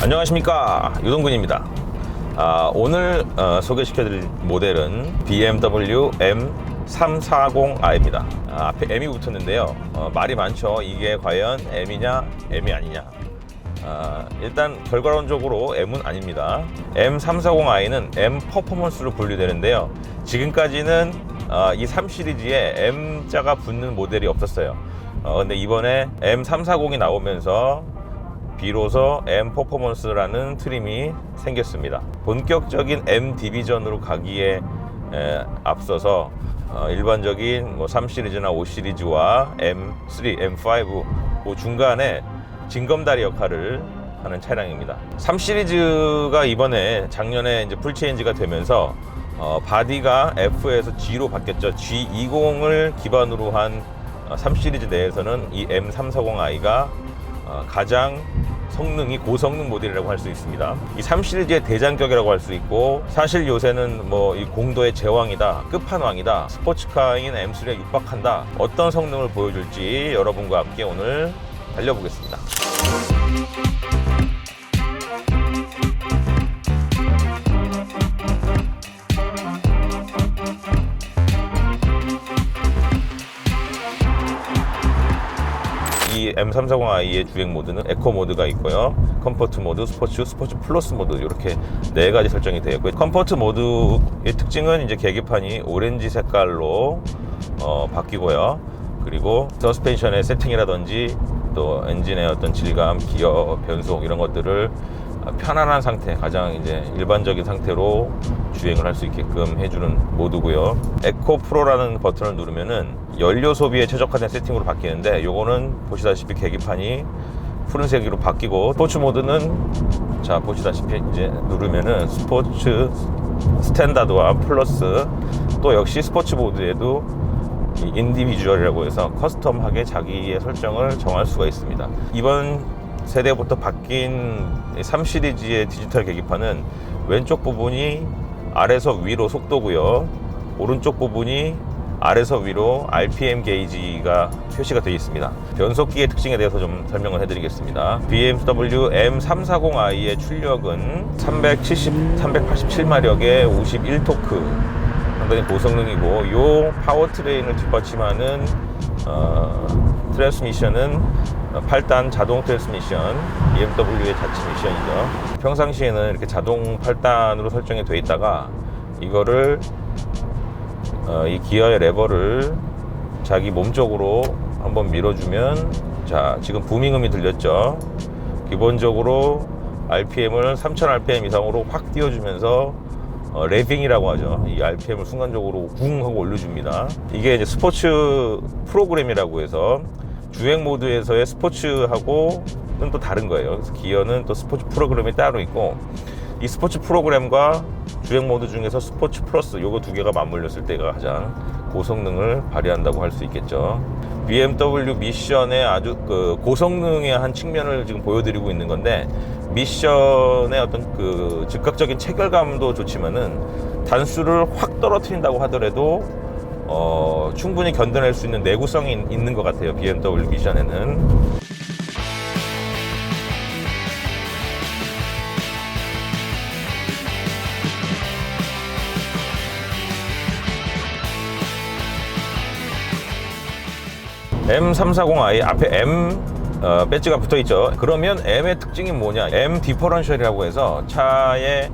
안녕하십니까, 유동근입니다. 오늘 소개시켜드릴 모델은 BMW M340i입니다. 앞에 M이 붙었는데요. 말이 많죠. 이게 과연 M이냐 M이 아니냐. 일단 결과론적으로 M은 아닙니다. M340i는 M 퍼포먼스로 분류되는데요. 지금까지는 이 3 시리즈에 M자가 붙는 모델이 없었어요. 근데 이번에 M340이 나오면서 비로소 M 퍼포먼스라는 트림이 생겼습니다. 본격적인 M 디비전으로 가기에 앞서서 일반적인 3 시리즈나 5 시리즈와 M3, M5 그 중간에 징검다리 역할을 하는 차량입니다. 3 시리즈가 이번에 작년에 이제 풀체인지가 되면서 바디가 F에서 G로 바뀌었죠. G20을 기반으로 한 3 시리즈 내에서는 이 M340i가 가장 성능이 고성능 모델이라고 할 수 있습니다. 이 3 시리즈의 대장격이라고 할 수 있고, 사실 요새는 이 공도의 제왕이다, 끝판왕이다, 스포츠카인 M3에 육박한다, 어떤 성능을 보여줄지 여러분과 함께 오늘 달려보겠습니다. 이 M340i의 주행 모드는 에코 모드가 있고요, 컴포트 모드, 스포츠 플러스 모드, 이렇게 4가지 설정이 되어 있고요. 컴포트 모드의 특징은 이제 계기판이 오렌지 색깔로 바뀌고요. 그리고 서스펜션의 세팅이라든지 또 엔진의 어떤 질감, 기어, 변속 이런 것들을 편안한 상태, 가장 이제 일반적인 상태로 주행을 할 수 있게끔 해주는 모드고요. 에코 프로라는 버튼을 누르면은 연료 소비에 최적화된 세팅으로 바뀌는데, 요거는 보시다시피 계기판이 푸른색으로 바뀌고, 스포츠 모드는 자 보시다시피 이제 누르면은 스포츠 스탠다드와 플러스, 또 역시 스포츠 모드에도 인디비주얼이라고 해서 커스텀하게 자기의 설정을 정할 수가 있습니다. 이번 세대부터 바뀐 3 시리즈의 디지털 계기판은 왼쪽 부분이 아래서 위로 속도고요, 오른쪽 부분이 아래서 위로 RPM 게이지가 표시가 되어 있습니다. 변속기의 특징에 대해서 좀 설명을 해드리겠습니다. BMW M340i의 출력은 387마력의 51토크, 상당히 고성능이고, 요 파워트레인을 뒷받침하는 트랜스미션은 8단 자동 트랜스미션, BMW의 자체 미션이죠. 평상시에는 이렇게 자동 8단으로 설정이 되어 있다가, 이거를 이 기어의 레버를 자기 몸 쪽으로 한번 밀어주면, 자 지금 부밍음이 들렸죠. 기본적으로 RPM을 3000rpm 이상으로 확 띄워주면서 랩핑이라고 하죠. 이 RPM을 순간적으로 쿵 하고 올려줍니다. 이게 이제 스포츠 프로그램이라고 해서 주행 모드에서의 스포츠하고는 또 다른 거예요. 그래서 기어는 또 스포츠 프로그램이 따로 있고, 이 스포츠 프로그램과 주행 모드 중에서 스포츠 플러스, 요거 2개가 맞물렸을 때가 가장 고성능을 발휘한다고 할 수 있겠죠. BMW 미션의 아주 고성능의 한 측면을 지금 보여드리고 있는 건데, 미션의 어떤 즉각적인 체결감도 좋지만은 단수를 확 떨어뜨린다고 하더라도 충분히 견뎌낼 수 있는 내구성이 있는 것 같아요, BMW 미션에는. M340i 앞에 M 배지가 붙어 있죠. 그러면 M의 특징이 뭐냐? M 디퍼런셜이라고 해서 차의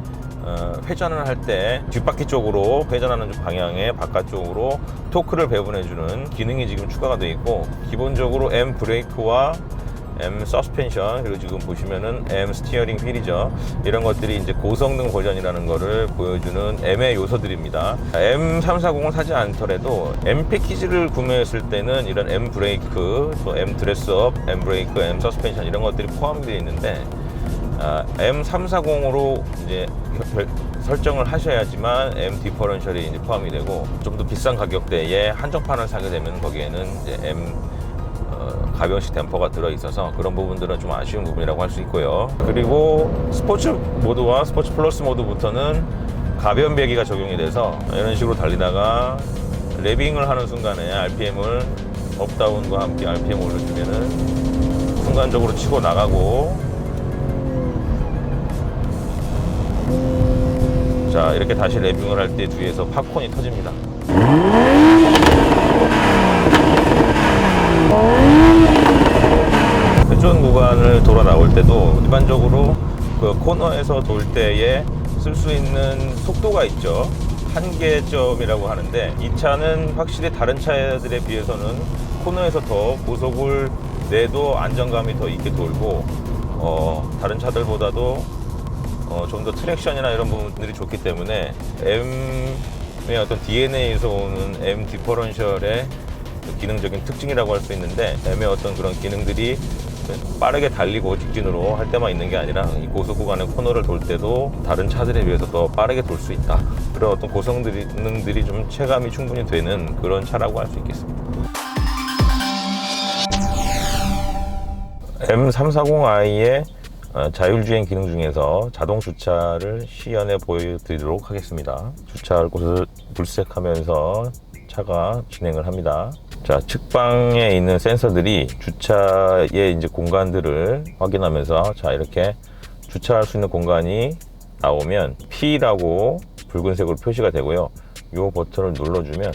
회전을 할 때 뒷바퀴 쪽으로 회전하는 방향의 바깥쪽으로 토크를 배분해주는 기능이 지금 추가가 되어 있고, 기본적으로 M 브레이크와 M 서스펜션, 그리고 지금 보시면은 M 스티어링 휠이죠. 이런 것들이 이제 고성능 버전이라는 거를 보여주는 M의 요소들입니다. M340을 사지 않더라도 M 패키지를 구매했을 때는 이런 M 브레이크, 또 M 드레스업, M 브레이크, M 서스펜션 이런 것들이 포함되어 있는데, M340으로 이제 설정을 하셔야지만 M 디퍼런셜이 이제 포함이 되고, 좀 더 비싼 가격대에 한정판을 사게 되면 거기에는 이제 M 가변식 댐퍼가 들어있어서 그런 부분들은 좀 아쉬운 부분이라고 할 수 있고요. 그리고 스포츠 모드와 스포츠 플러스 모드부터는 가변 배기가 적용이 돼서 이런 식으로 달리다가 랩핑을 하는 순간에 RPM을 업다운과 함께 RPM 올려주면은 순간적으로 치고 나가고, 자, 이렇게 다시 레빙을 할 때 뒤에서 팝콘이 터집니다. 회전 구간을 돌아 나올 때도 일반적으로 그 코너에서 돌 때에 쓸 수 있는 속도가 있죠. 한계점이라고 하는데, 이 차는 확실히 다른 차들에 비해서는 코너에서 더 고속을 내도 안정감이 더 있게 돌고, 다른 차들보다도 좀 더 트랙션이나 이런 부분들이 좋기 때문에 M의 어떤 DNA에서 오는 M 디퍼런셜의 기능적인 특징이라고 할 수 있는데, M의 어떤 그런 기능들이 빠르게 달리고 직진으로 할 때만 있는 게 아니라 이 고속 구간의 코너를 돌 때도 다른 차들에 비해서 더 빠르게 돌 수 있다. 그런 어떤 고성능들이 좀 체감이 충분히 되는 그런 차라고 할 수 있겠습니다. M340i의 자율주행 기능 중에서 자동 주차를 시연해 보여드리도록 하겠습니다. 주차할 곳을 물색하면서 차가 진행을 합니다. 자, 측방에 있는 센서들이 주차의 이제 공간들을 확인하면서, 자, 이렇게 주차할 수 있는 공간이 나오면 P라고 붉은색으로 표시가 되고요. 이 버튼을 눌러주면,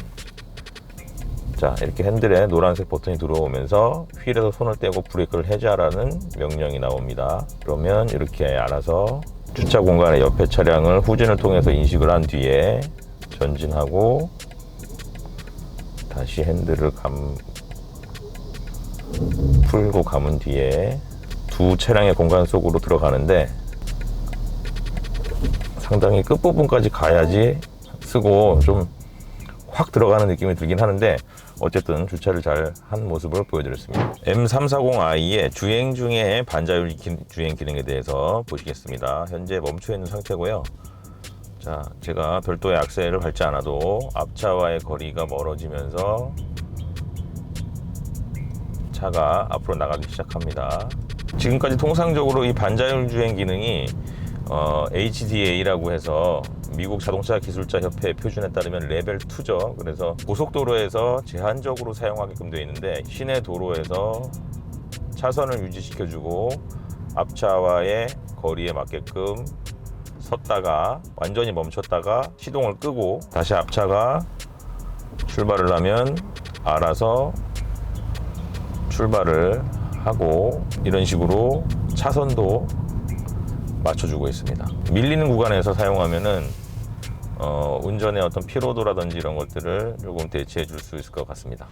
자, 이렇게 핸들에 노란색 버튼이 들어오면서 휠에서 손을 떼고 브레이크를 해제하라는 명령이 나옵니다. 그러면 이렇게 알아서 주차 공간의 옆에 차량을 후진을 통해서 인식을 한 뒤에 전진하고 다시 핸들을 풀고 감은 뒤에 두 차량의 공간 속으로 들어가는데, 상당히 끝부분까지 가야지 쓰고 좀 확 들어가는 느낌이 들긴 하는데, 어쨌든 주차를 잘 한 모습을 보여드렸습니다. M340i의 주행 중에 반자율 주행 기능에 대해서 보시겠습니다. 현재 멈춰 있는 상태고요. 자, 제가 별도의 악셀을 밟지 않아도 앞차와의 거리가 멀어지면서 차가 앞으로 나가기 시작합니다. 지금까지 통상적으로 이 반자율 주행 기능이 HDA라고 해서 미국 자동차 기술자 협회 표준에 따르면 레벨 2죠. 그래서 고속도로에서 제한적으로 사용하게끔 되어 있는데, 시내 도로에서 차선을 유지시켜주고 앞차와의 거리에 맞게끔 섰다가 완전히 멈췄다가 시동을 끄고 다시 앞차가 출발을 하면 알아서 출발을 하고, 이런 식으로 차선도 맞춰주고 있습니다. 밀리는 구간에서 사용하면은 운전의 어떤 피로도라든지 이런 것들을 조금 대체해 줄 수 있을 것 같습니다.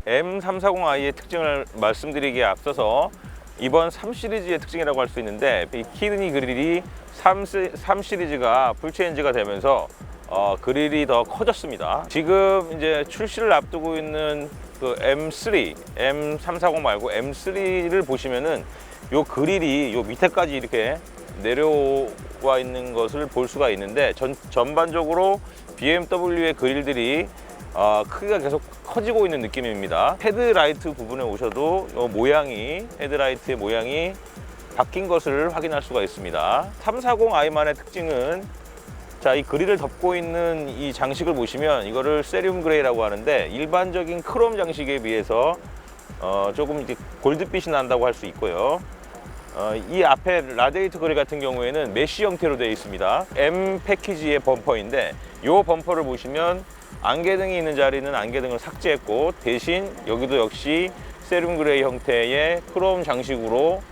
M340i의 특징을 말씀드리기에 앞서서 이번 3시리즈의 특징이라고 할 수 있는데, 이 키드니 그릴이 3시리즈가 풀체인지가 되면서 그릴이 더 커졌습니다. 지금 이제 출시를 앞두고 있는 그 M3, M340 말고 M3를 보시면은 요 그릴이 요 밑에까지 이렇게 내려와 있는 것을 볼 수가 있는데, 전반적으로 BMW의 그릴들이 크기가 계속 커지고 있는 느낌입니다. 헤드라이트 부분에 오셔도 이 모양이, 헤드라이트의 모양이 바뀐 것을 확인할 수가 있습니다. 340i만의 특징은, 자, 이 그릴을 덮고 있는 이 장식을 보시면 이거를 세륨 그레이라고 하는데, 일반적인 크롬 장식에 비해서 조금 이렇게 골드빛이 난다고 할 수 있고요. 이 앞에 라디에이터 그릴 같은 경우에는 메쉬 형태로 되어 있습니다. M 패키지의 범퍼인데, 이 범퍼를 보시면 안개등이 있는 자리는 안개등을 삭제했고, 대신 여기도 역시 세륨 그레이 형태의 크롬 장식으로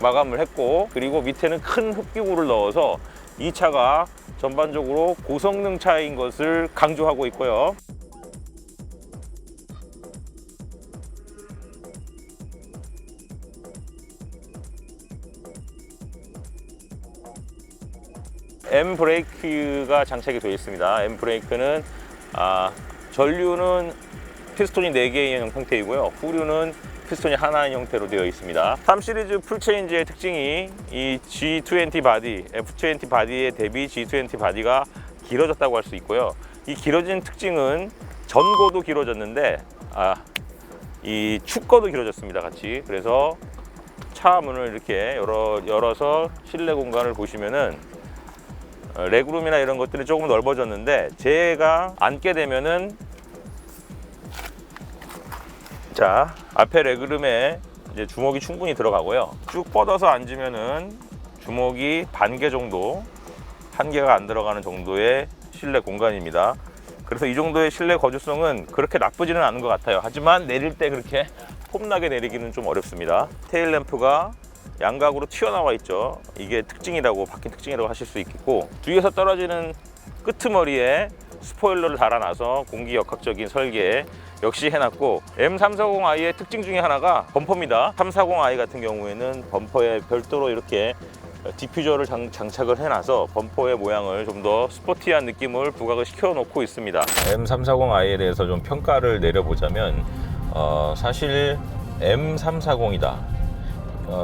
마감을 했고, 그리고 밑에는 큰 흡기구를 넣어서 이 차가 전반적으로 고성능 차인 것을 강조하고 있고요. M 브레이크가 장착이 되어 있습니다. M 브레이크는 전류는 피스톤이 4개의 형태이고요. 후류는 피스톤이 하나인 형태로 되어 있습니다. 3시리즈 풀체인지의 특징이 이 G20 바디, F20 바디에 대비 G20 바디가 길어졌다고 할 수 있고요. 이 길어진 특징은 전고도 길어졌는데 이 축거도 길어졌습니다, 같이. 그래서 차 문을 이렇게 열어서 실내 공간을 보시면은 레그룸이나 이런 것들이 조금 넓어졌는데, 제가 앉게 되면은, 자, 앞에 레그룸에 이제 주먹이 충분히 들어가고요. 쭉 뻗어서 앉으면은 주먹이 반 개 정도, 한 개가 안 들어가는 정도의 실내 공간입니다. 그래서 이 정도의 실내 거주성은 그렇게 나쁘지는 않은 것 같아요. 하지만 내릴 때 그렇게 폼나게 내리기는 좀 어렵습니다. 테일 램프가 양각으로 튀어나와 있죠. 이게 특징이라고, 바뀐 특징이라고 하실 수 있겠고, 뒤에서 떨어지는 끄트머리에 스포일러를 달아놔서 공기역학적인 설계 역시 해놨고, M340i의 특징 중에 하나가 범퍼입니다. 340i 같은 경우에는 범퍼에 별도로 이렇게 디퓨저를 장착을 해놔서 범퍼의 모양을 좀 더 스포티한 느낌을 부각을 시켜 놓고 있습니다. M340i에 대해서 좀 평가를 내려보자면 사실 M340이다,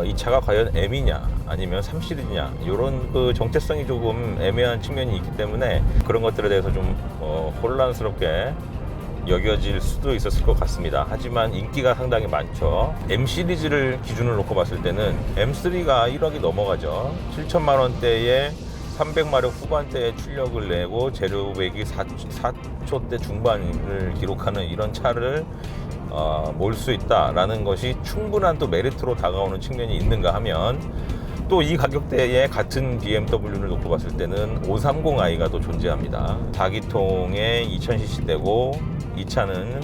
이 차가 과연 M이냐 아니면 3 시리즈냐, 이런 그 정체성이 조금 애매한 측면이 있기 때문에 그런 것들에 대해서 좀 혼란스럽게 여겨질 수도 있었을 것 같습니다. 하지만 인기가 상당히 많죠. M 시리즈를 기준으로 놓고 봤을 때는 M3가 1억이 넘어가죠. 7천만 원대에 300마력 후반대의 출력을 내고 제로백이 4초대 중반을 기록하는 이런 차를 몰 수 있다라는 것이 충분한 또 메리트로 다가오는 측면이 있는가 하면, 또 이 가격대에 같은 BMW를 놓고 봤을 때는 530i가 또 존재합니다. 4기통의 2000cc대고 이 차는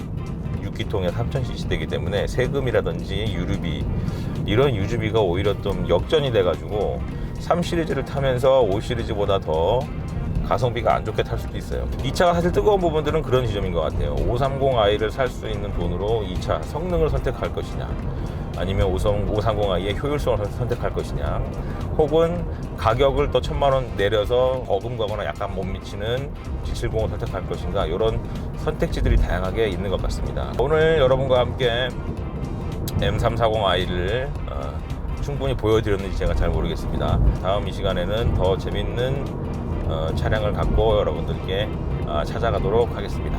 6기통의 3000cc대이기 때문에 세금이라든지 유류비, 이런 유지비가 오히려 좀 역전이 돼가지고 3 시리즈를 타면서 5 시리즈보다 더 가성비가 안 좋게 탈 수도 있어요. 이 차가 사실 뜨거운 부분들은 그런 지점인 것 같아요. 530i를 살 수 있는 돈으로 이 차 성능을 선택할 것이냐, 아니면 530i의 효율성을 선택할 것이냐, 혹은 가격을 또 1000만 원 내려서 어금가거나 약간 못 미치는 G70을 선택할 것인가, 이런 선택지들이 다양하게 있는 것 같습니다. 오늘 여러분과 함께 M340i를 충분히 보여드렸는지 제가 잘 모르겠습니다. 다음 이 시간에는 더 재밌는 차량을 갖고 여러분들께 찾아가도록 하겠습니다.